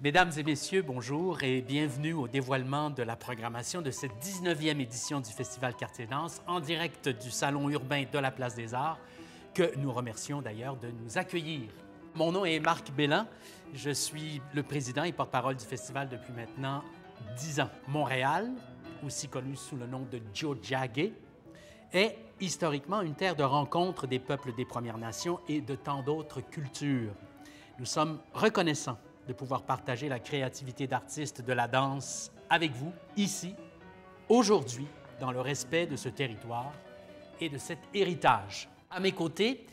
Mesdames et messieurs, bonjour et bienvenue au dévoilement de la programmation de cette 19e édition du Festival Quartier Danse en direct du Salon urbain de la Place des Arts, que nous remercions d'ailleurs de nous accueillir. Mon nom est Marc Bellin, je suis le président et porte-parole du festival depuis maintenant 10 ans. Montréal, aussi connu sous le nom de Tiohtià:ke, est historiquement une terre de rencontre des peuples des Premières Nations et de tant d'autres cultures. Nous sommes reconnaissants de pouvoir partager la créativité d'artistes de la danse avec vous, ici, aujourd'hui, dans le respect de ce territoire et de cet héritage. À mes côtés,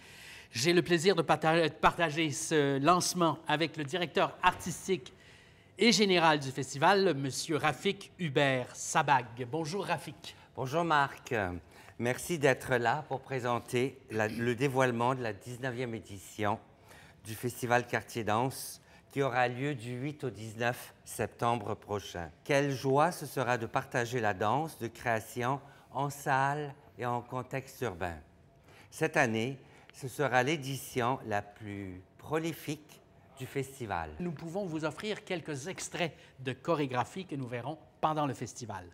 j'ai le plaisir de partager ce lancement avec le directeur artistique et général du festival, M. Rafik Hubert Sabag. Bonjour, Rafik. Bonjour, Marc. Merci d'être là pour présenter le dévoilement de la 19e édition du Festival Quartier Danse qui aura lieu du 8 au 19 septembre prochain. Quelle joie ce sera de partager la danse de création en salle et en contexte urbain. Cette année, ce sera l'édition la plus prolifique du festival. Nous pouvons vous offrir quelques extraits de chorégraphie que nous verrons pendant le festival.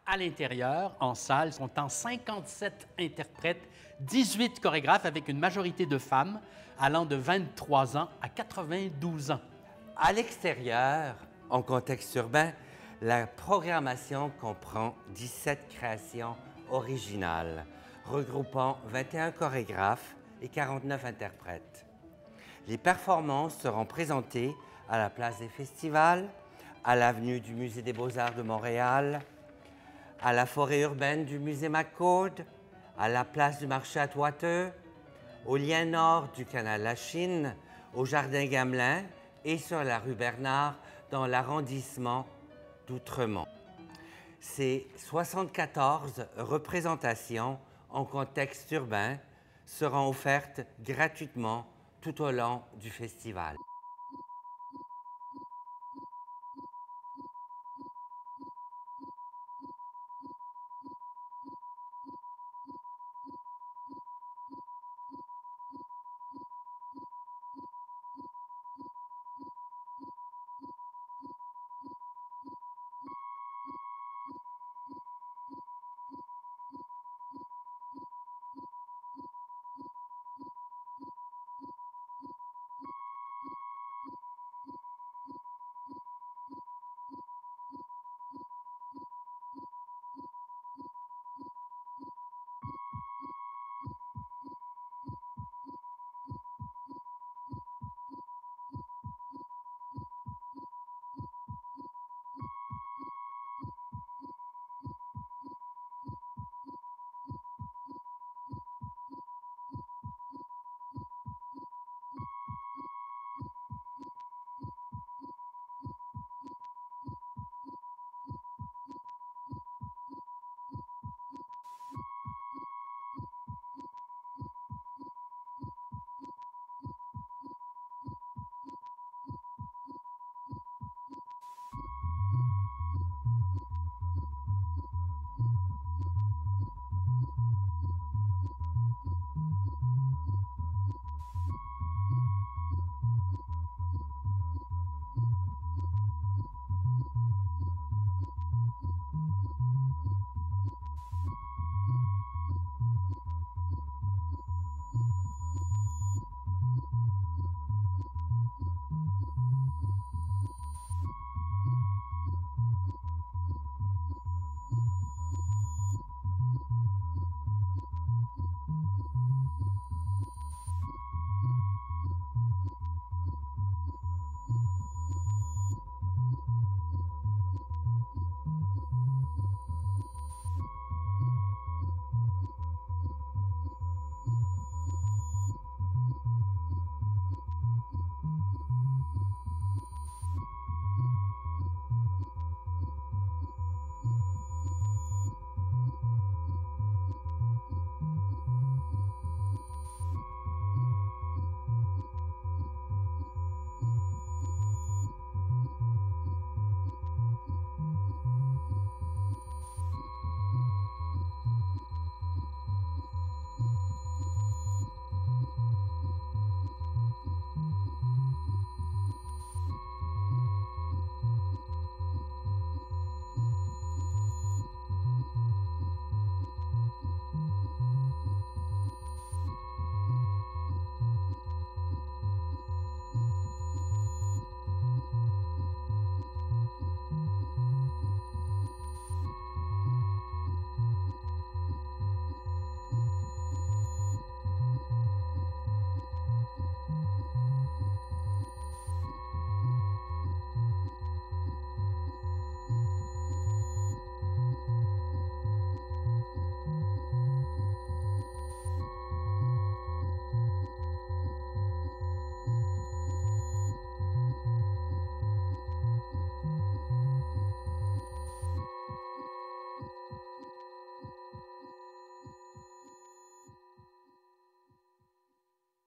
à l'intérieur, en salle, comptant 57 interprètes, 18 chorégraphes avec une majorité de femmes allant de 23 ans à 92 ans. À l'extérieur, en contexte urbain, la programmation comprend 17 créations originales, regroupant 21 chorégraphes et 49 interprètes. Les performances seront présentées à la place des festivals, à l'avenue du Musée des Beaux-Arts de Montréal, à la forêt urbaine du Musée McCord, à la place du marché Atwater, au lien nord du canal La Chine, au jardin Gamelin et sur la rue Bernard dans l'arrondissement d'Outremont. Ces 74 représentations en contexte urbain seront offertes gratuitement tout au long du festival.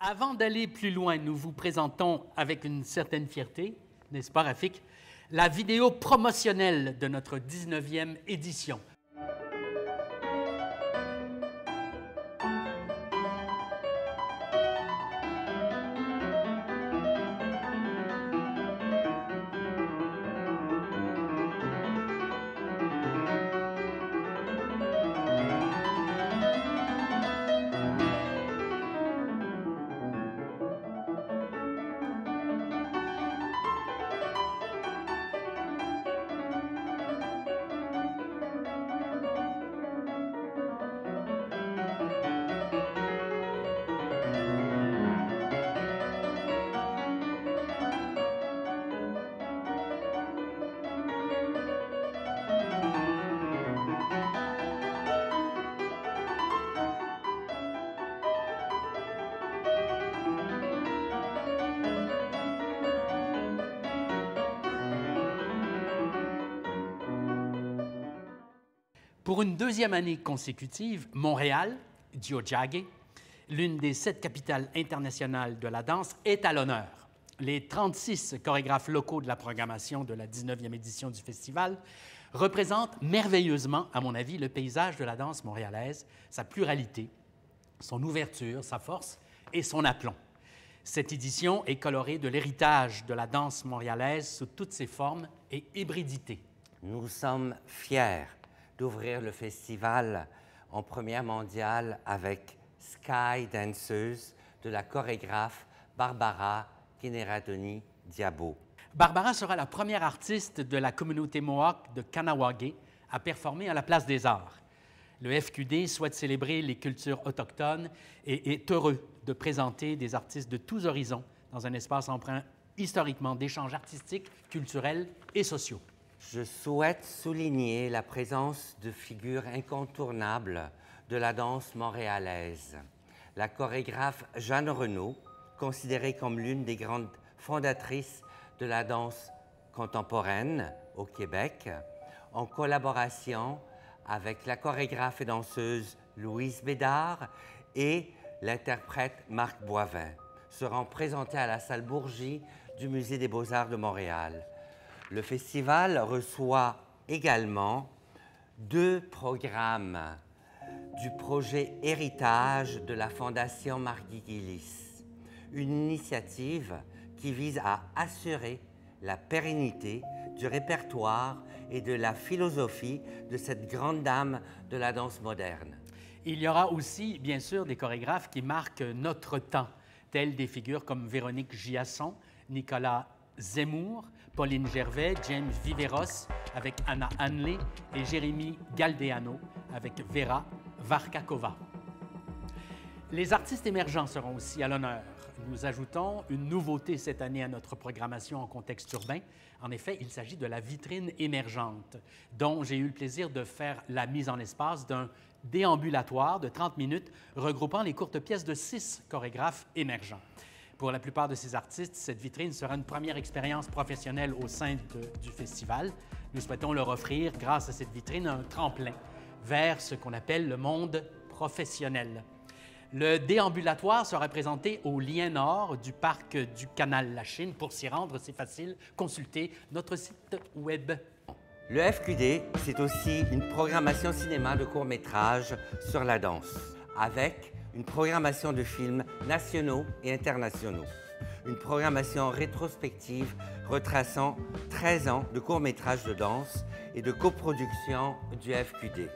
Avant d'aller plus loin, nous vous présentons avec une certaine fierté, n'est-ce pas, Rafik, la vidéo promotionnelle de notre 19e édition. Pour une deuxième année consécutive, Montréal, Tiohtià:ke, l'une des 7 capitales internationales de la danse, est à l'honneur. Les 36 chorégraphes locaux de la programmation de la 19e édition du festival représentent merveilleusement, à mon avis, le paysage de la danse montréalaise, sa pluralité, son ouverture, sa force et son aplomb. Cette édition est colorée de l'héritage de la danse montréalaise sous toutes ses formes et hybridités. Nous sommes fiers d'ouvrir le festival en première mondiale avec Sky Danceuse de la chorégraphe Barbara Kineradoni-Diabo. Barbara sera la première artiste de la communauté Mohawk de Kahnawake à performer à la Place des Arts. Le FQD souhaite célébrer les cultures autochtones et est heureux de présenter des artistes de tous horizons dans un espace empreint historiquement d'échanges artistiques, culturels et sociaux. Je souhaite souligner la présence de figures incontournables de la danse montréalaise. La chorégraphe Jeanne Renaud, considérée comme l'une des grandes fondatrices de la danse contemporaine au Québec, en collaboration avec la chorégraphe et danseuse Louise Bédard et l'interprète Marc Boivin, seront présentés à la salle Bourgie du Musée des Beaux-Arts de Montréal. Le festival reçoit également 2 programmes du projet Héritage de la Fondation Margui-Gillis, une initiative qui vise à assurer la pérennité du répertoire et de la philosophie de cette grande dame de la danse moderne. Il y aura aussi, bien sûr, des chorégraphes qui marquent notre temps, tels des figures comme Véronique Giasson, Nicolas Zemmour, Pauline Gervais, James Viveros avec Anna Hanley et Jérémy Galdeano avec Vera Varkakova. Les artistes émergents seront aussi à l'honneur. Nous ajoutons une nouveauté cette année à notre programmation en contexte urbain. En effet, il s'agit de la vitrine émergente, dont j'ai eu le plaisir de faire la mise en espace d'un déambulatoire de 30 minutes regroupant les courtes pièces de 6 chorégraphes émergents. Pour la plupart de ces artistes, cette vitrine sera une première expérience professionnelle au sein du festival. Nous souhaitons leur offrir, grâce à cette vitrine, un tremplin vers ce qu'on appelle le monde professionnel. Le déambulatoire sera présenté au lien nord du parc du Canal Lachine. Pour s'y rendre, c'est facile, consultez notre site web. Le FQD, c'est aussi une programmation cinéma de court-métrage sur la danse, avec une programmation de films nationaux et internationaux. Une programmation rétrospective retraçant 13 ans de court-métrage de danse et de coproduction du FQD.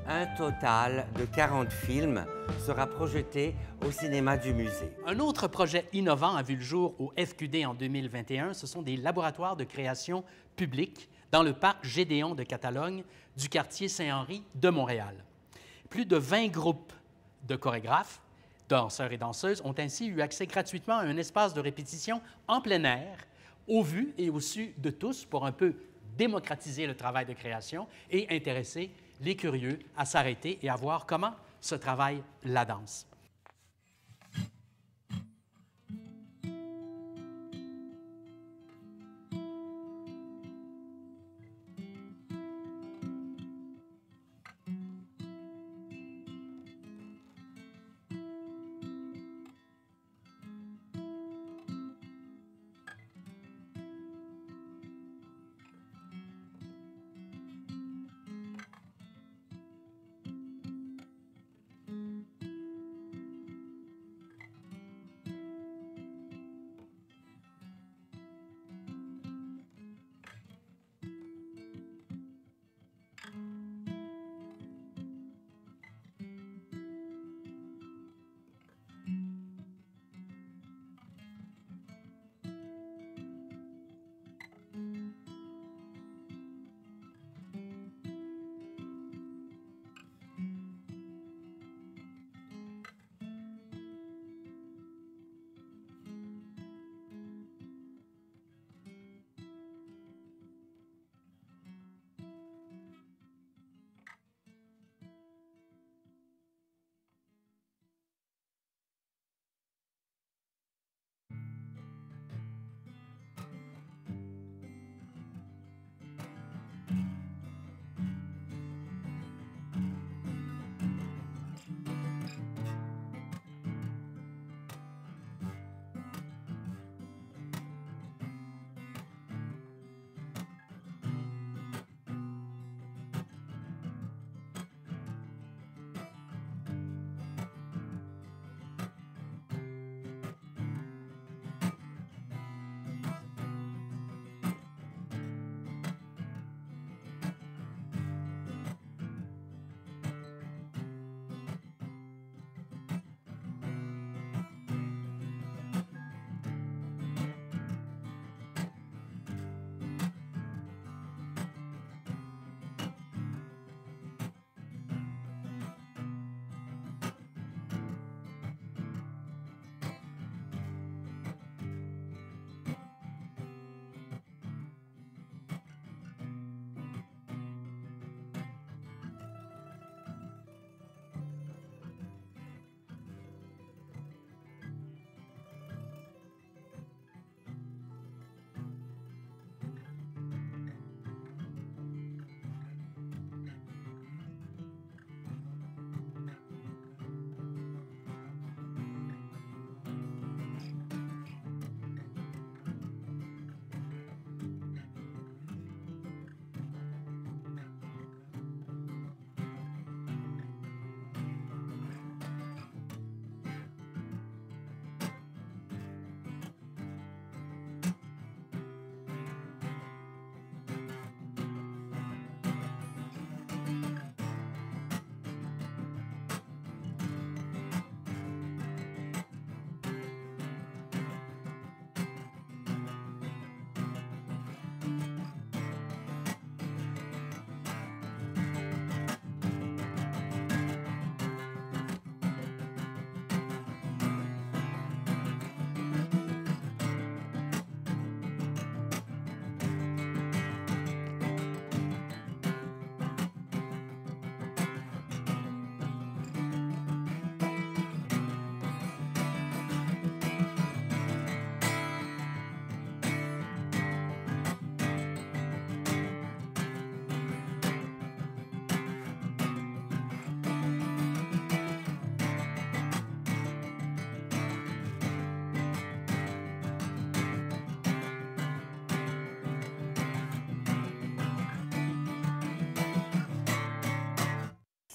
Un total de 40 films sera projeté au cinéma du musée. Un autre projet innovant a vu le jour au FQD en 2021. Ce sont des laboratoires de création publique dans le parc Gédéon de Catalogne du quartier Saint-Henri de Montréal. Plus de 20 groupes de chorégraphes, danseurs et danseuses ont ainsi eu accès gratuitement à un espace de répétition en plein air, au vu et au su de tous pour un peu démocratiser le travail de création et intéresser les curieux à s'arrêter et à voir comment se travaille la danse.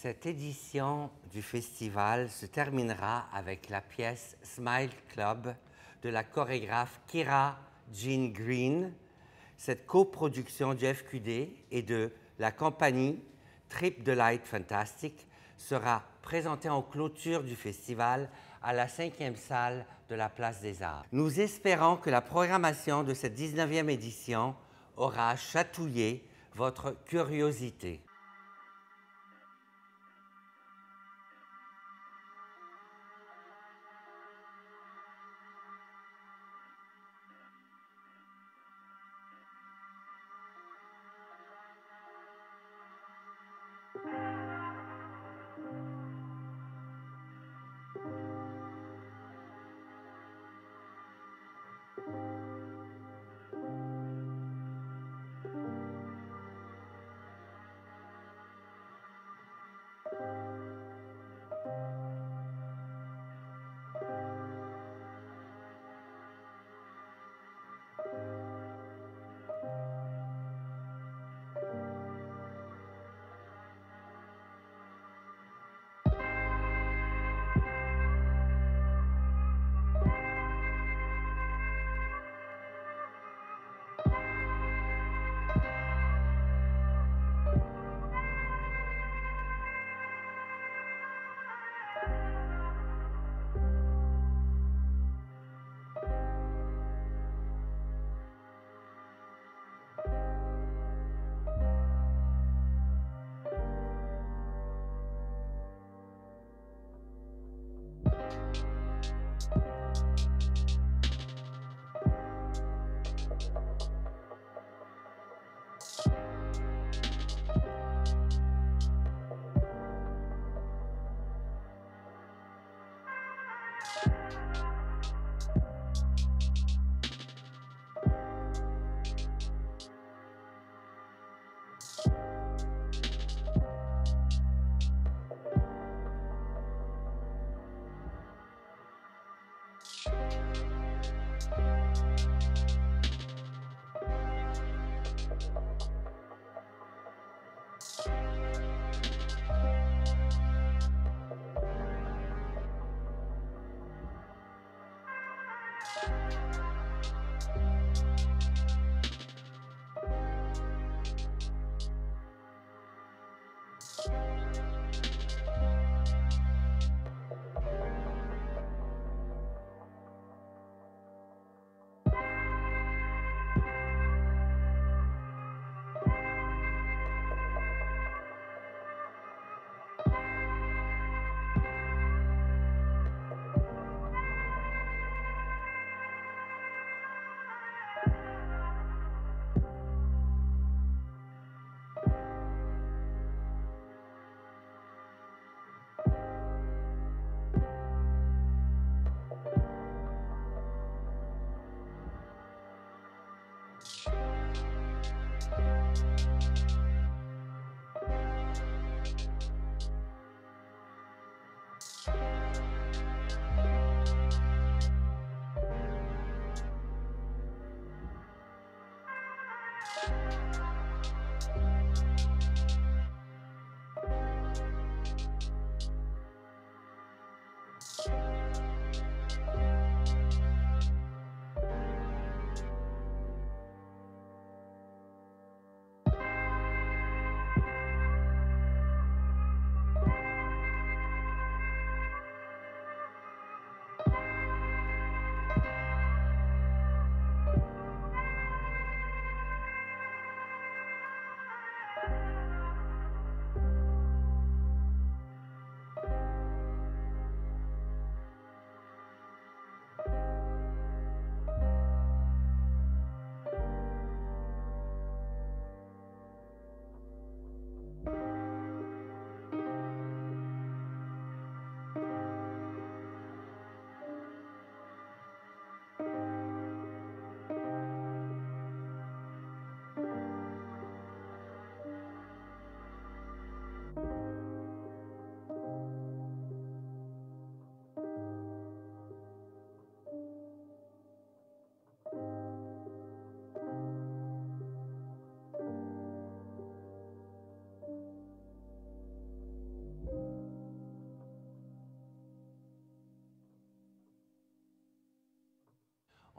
Cette édition du festival se terminera avec la pièce Smile Club de la chorégraphe Kira Jean Green. Cette coproduction du FQD et de la compagnie Trip Delight Fantastic sera présentée en clôture du festival à la 5e salle de la Place des Arts. Nous espérons que la programmation de cette 19e édition aura chatouillé votre curiosité.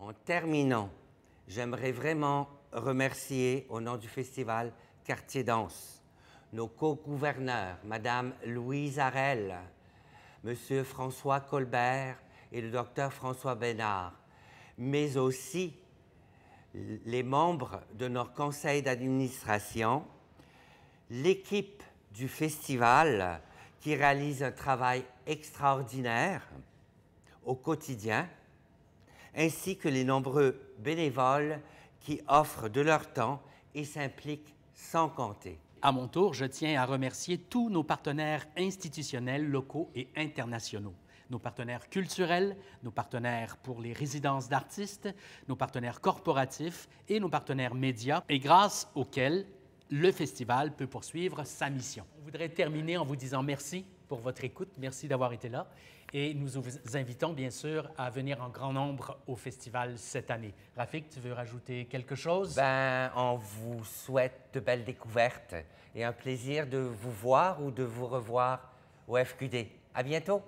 En terminant, j'aimerais vraiment remercier, au nom du Festival Quartier Danse, nos co-gouverneurs, Madame Louise Harel, Monsieur François Colbert et le docteur François Bénard, mais aussi les membres de notre conseil d'administration, l'équipe du festival qui réalise un travail extraordinaire au quotidien, ainsi que les nombreux bénévoles qui offrent de leur temps et s'impliquent sans compter. À mon tour, je tiens à remercier tous nos partenaires institutionnels, locaux et internationaux. Nos partenaires culturels, nos partenaires pour les résidences d'artistes, nos partenaires corporatifs et nos partenaires médias, et grâce auxquels le festival peut poursuivre sa mission. On voudrait terminer en vous disant merci pour votre écoute, merci d'avoir été là, et nous vous invitons bien sûr à venir en grand nombre au festival cette année. Rafik, tu veux rajouter quelque chose? Ben, on vous souhaite de belles découvertes et un plaisir de vous voir ou de vous revoir au FQD. À bientôt!